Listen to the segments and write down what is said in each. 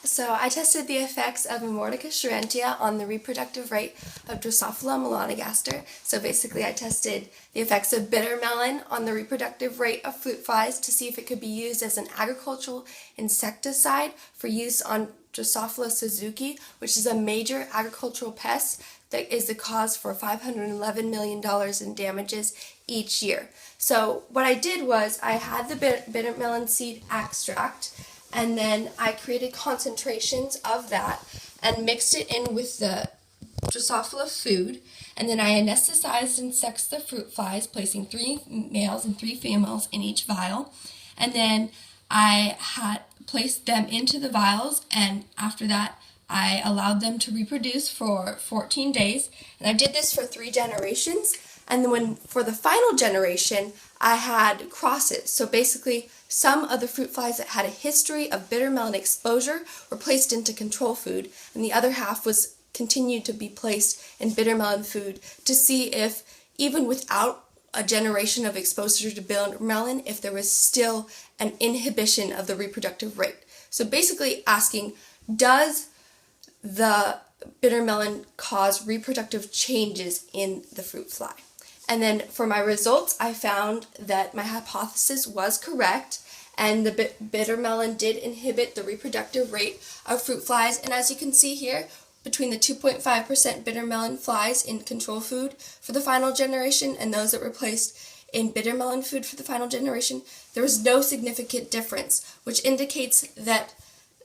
So I tested the effects of Amortica charentia on the reproductive rate of Drosophila melanogaster. So basically I tested the effects of bitter melon on the reproductive rate of fruit flies to see if it could be used as an agricultural insecticide for use on Drosophila suzuki, which is a major agricultural pest that is the cause for $511 million in damages each year. So what I did was I had the bitter melon seed extract, and then I created concentrations of that and mixed it in with the Drosophila food, and then I anesthetized and sexed the fruit flies, placing 3 males and 3 females in each vial, and then I had placed them into the vials, and after that I allowed them to reproduce for 14 days, and I did this for 3 generations. And then for the final generation, I had crosses. So basically, some of the fruit flies that had a history of bitter melon exposure were placed into control food, and the other half was continued to be placed in bitter melon food to see if, even without a generation of exposure to bitter melon, if there was still an inhibition of the reproductive rate. So basically asking, does the bitter melon cause reproductive changes in the fruit fly? And then for my results, I found that my hypothesis was correct, and the bitter melon did inhibit the reproductive rate of fruit flies. And as you can see here, between the 2.5% bitter melon flies in control food for the final generation and those that were placed in bitter melon food for the final generation, there was no significant difference, which indicates that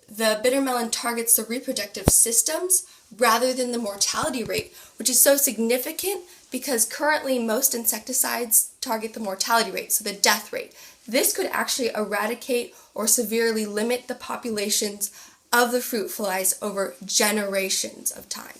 the bitter melon targets the reproductive systems rather than the mortality rate, which is so significant because currently most insecticides target the mortality rate, so the death rate. This could actually eradicate or severely limit the populations of the fruit flies over generations of time.